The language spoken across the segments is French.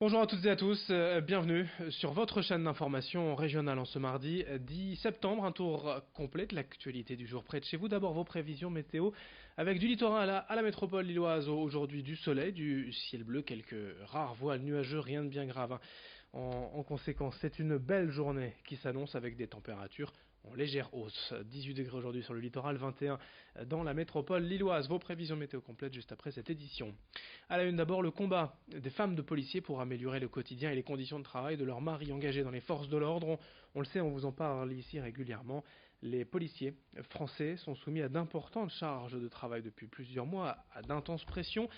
Bonjour à toutes et à tous, bienvenue sur votre chaîne d'information régionale en ce mardi 10 septembre. Un tour complet de l'actualité du jour près de chez vous. D'abord vos prévisions météo avec du littoral à la métropole lilloise. Aujourd'hui du soleil, du ciel bleu, quelques rares voiles nuageux, rien de bien grave, hein. En conséquence, c'est une belle journée qui s'annonce avec des températures en légère hausse. 18 degrés aujourd'hui sur le littoral, 21 dans la métropole lilloise. Vos prévisions météo complètes juste après cette édition. À la une d'abord, le combat des femmes de policiers pour améliorer le quotidien et les conditions de travail de leurs maris engagés dans les forces de l'ordre. On le sait, on vous en parle ici régulièrement. Les policiers français sont soumis à d'importantes charges de travail depuis plusieurs mois, à d'intenses pressions.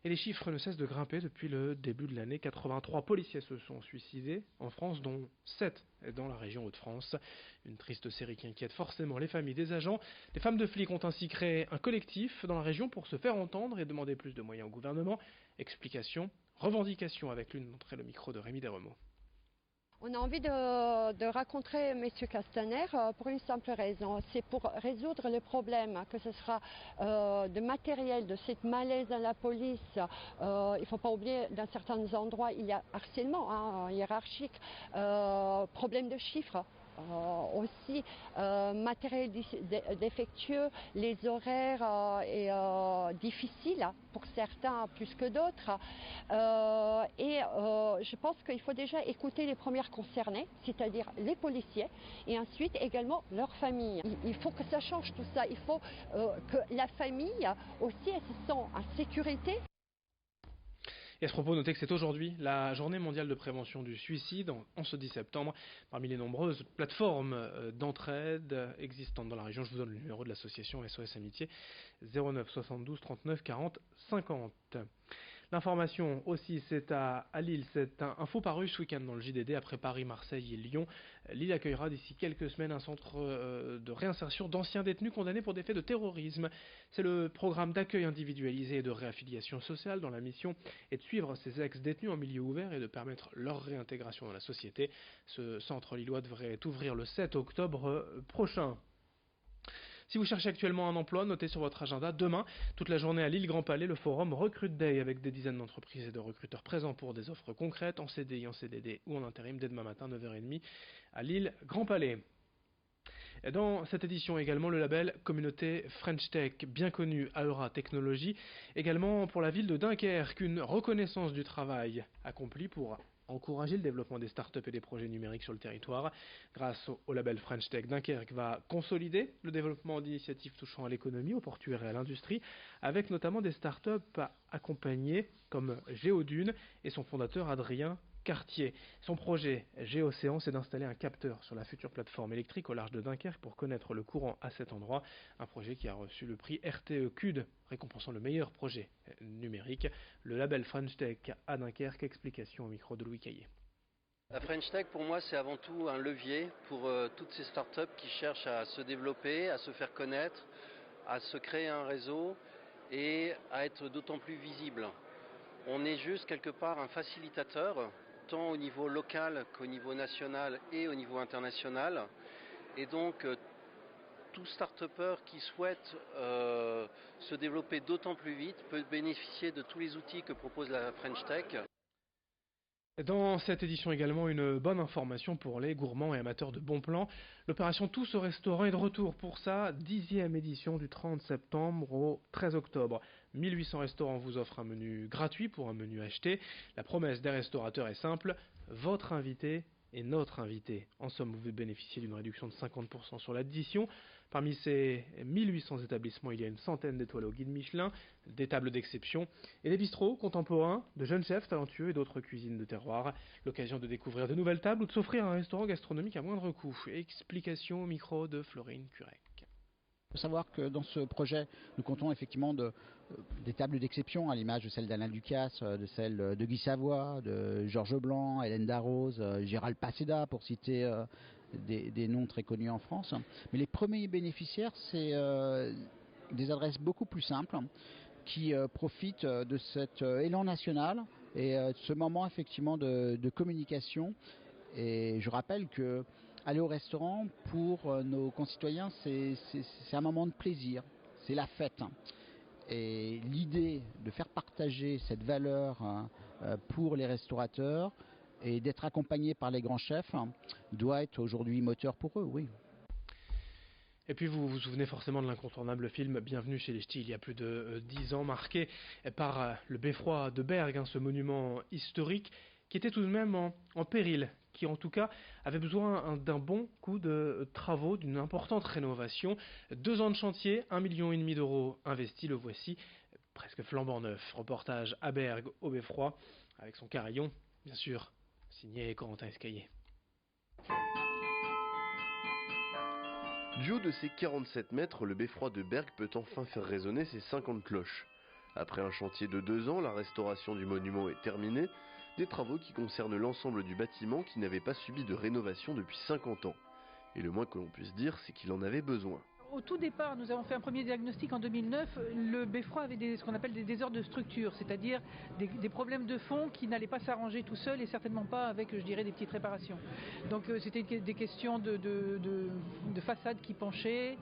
Et les chiffres ne cessent de grimper depuis le début de l'année. 83 policiers se sont suicidés en France, dont 7 dans la région Hauts-de-France. Une triste série qui inquiète forcément les familles des agents. Les femmes de flics ont ainsi créé un collectif dans la région pour se faire entendre et demander plus de moyens au gouvernement. Explications, revendications avec l'une d'entre elles au micro de Rémi Desremeaux. On a envie de rencontrer M. Castaner pour une simple raison, c'est pour résoudre le problème, que ce sera de matériel, de cette malaise à la police. Il ne faut pas oublier, dans certains endroits, il y a harcèlement hiérarchique, problème de chiffres. Aussi matériel défectueux, les horaires difficiles pour certains plus que d'autres. Je pense qu'il faut déjà écouter les premières concernées, c'est-à-dire les policiers, et ensuite également leurs familles. Il faut que ça change tout ça, il faut que la famille aussi elle se sente en sécurité. Et à ce propos, notez que c'est aujourd'hui la journée mondiale de prévention du suicide, en ce 10 septembre. Parmi les nombreuses plateformes d'entraide existantes dans la région, je vous donne le numéro de l'association SOS Amitié, 09 72 39 40 50. L'information aussi, c'est à Lille, c'est un info paru ce week-end dans le JDD après Paris, Marseille et Lyon. Lille accueillera d'ici quelques semaines un centre de réinsertion d'anciens détenus condamnés pour des faits de terrorisme. C'est le programme d'accueil individualisé et de réaffiliation sociale dont la mission est de suivre ces ex-détenus en milieu ouvert et de permettre leur réintégration dans la société. Ce centre lillois devrait ouvrir le 7 octobre prochain. Si vous cherchez actuellement un emploi, notez sur votre agenda demain, toute la journée à Lille Grand Palais, le forum Recrute Day avec des dizaines d'entreprises et de recruteurs présents pour des offres concrètes en CDI, en CDD ou en intérim dès demain matin 9h30 à Lille Grand Palais. Et dans cette édition également le label Communauté French Tech, bien connu à Eura Technologies, également pour la ville de Dunkerque, une reconnaissance du travail accompli pour encourager le développement des startups et des projets numériques sur le territoire. Grâce au label French Tech, Dunkerque va consolider le développement d'initiatives touchant à l'économie, au portuaire et à l'industrie, avec notamment des startups accompagnées comme Géodune et son fondateur Adrien Cartier. Son projet Géocéan, c'est d'installer un capteur sur la future plateforme électrique au large de Dunkerque pour connaître le courant à cet endroit. Un projet qui a reçu le prix RTE CUD, récompensant le meilleur projet numérique. Le label French Tech à Dunkerque, explication au micro de Louis Caillé. La French Tech, pour moi, c'est avant tout un levier pour toutes ces startups qui cherchent à se développer, à se faire connaître, à se créer un réseau et à être d'autant plus visible. On est juste quelque part un facilitateur, tant au niveau local qu'au niveau national et au niveau international. Et donc, tout start-upper qui souhaite se développer d'autant plus vite peut bénéficier de tous les outils que propose la French Tech. Dans cette édition également, une bonne information pour les gourmands et amateurs de bons plans. L'opération Tous au restaurant est de retour pour sa 10e édition du 30 septembre au 13 octobre. 1800 restaurants vous offrent un menu gratuit pour un menu acheté. La promesse des restaurateurs est simple, votre invité est notre invité. En somme, vous bénéficiez d'une réduction de 50% sur l'addition. Parmi ces 1800 établissements, il y a une centaine d'étoiles au guide Michelin, des tables d'exception et des bistrots contemporains, de jeunes chefs talentueux et d'autres cuisines de terroir. L'occasion de découvrir de nouvelles tables ou de s'offrir un restaurant gastronomique à moindre coût. Explication au micro de Florine Curec. Il faut savoir que dans ce projet, nous comptons effectivement des tables d'exception, à l'image de celle d'Alain Ducasse, de celle de Guy Savoy, de Georges Blanc, Hélène Darroze, Gérald Paseda, pour citer des noms très connus en France. Mais les premiers bénéficiaires, c'est des adresses beaucoup plus simples qui profitent de cet élan national et de ce moment effectivement de communication. Et je rappelle que aller au restaurant, pour nos concitoyens, c'est un moment de plaisir, c'est la fête. Et l'idée de faire partager cette valeur pour les restaurateurs et d'être accompagné par les grands chefs doit être aujourd'hui moteur pour eux, oui. Et puis vous vous souvenez forcément de l'incontournable film Bienvenue chez les Ch'tis, il y a plus de 10 ans, marqué par le beffroi de Bergues, ce monument historique qui était tout de même en péril, qui en tout cas avait besoin d'un bon coup de travaux, d'une importante rénovation. 2 ans de chantier, 1,5 million d'euros investis, le voici presque flambant neuf. Reportage à Bergues, au beffroi, avec son carillon, bien sûr, signé Corentin Escaillé. Du haut de ses 47 mètres, le beffroi de Bergues peut enfin faire résonner ses 50 cloches. Après un chantier de 2 ans, la restauration du monument est terminée, des travaux qui concernent l'ensemble du bâtiment qui n'avait pas subi de rénovation depuis 50 ans. Et le moins que l'on puisse dire, c'est qu'il en avait besoin. Au tout départ, nous avons fait un premier diagnostic en 2009. Le beffroi avait ce qu'on appelle des désordres de structure, c'est-à-dire des problèmes de fond qui n'allaient pas s'arranger tout seul et certainement pas avec, je dirais, des petites réparations. Donc c'était des questions de façade qui penchaient,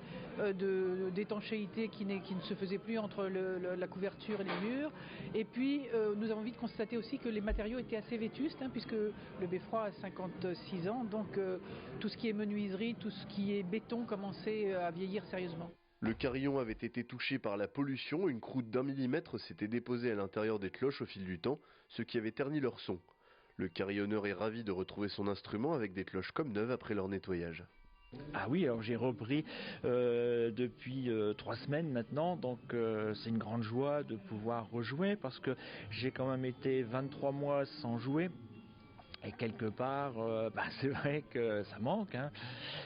d'étanchéité qui ne se faisait plus entre la couverture et les murs. Et puis nous avons vite constaté aussi que les matériaux étaient assez vétustes, puisque le beffroi a 56 ans, donc tout ce qui est menuiserie, tout ce qui est béton commençait à vieillir sérieusement. Le carillon avait été touché par la pollution, une croûte d'1 millimètre s'était déposée à l'intérieur des cloches au fil du temps, ce qui avait terni leur son. Le carillonneur est ravi de retrouver son instrument avec des cloches comme neuves après leur nettoyage. Ah oui, alors j'ai repris depuis 3 semaines maintenant, donc c'est une grande joie de pouvoir rejouer parce que j'ai quand même été 23 mois sans jouer. Et quelque part, c'est vrai que ça manque,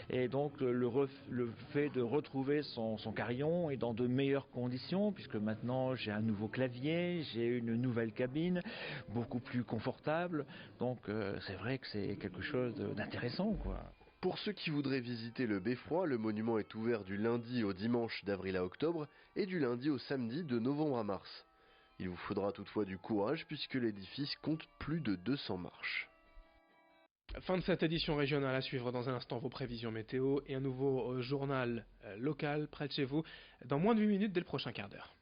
Et donc le fait de retrouver son carillon est dans de meilleures conditions, puisque maintenant j'ai un nouveau clavier, j'ai une nouvelle cabine, beaucoup plus confortable. Donc c'est vrai que c'est quelque chose d'intéressant, quoi. Pour ceux qui voudraient visiter le beffroi, le monument est ouvert du lundi au dimanche d'avril à octobre et du lundi au samedi de novembre à mars. Il vous faudra toutefois du courage puisque l'édifice compte plus de 200 marches. Fin de cette édition régionale, à suivre dans un instant vos prévisions météo et un nouveau journal local près de chez vous dans moins de 8 minutes dès le prochain quart d'heure.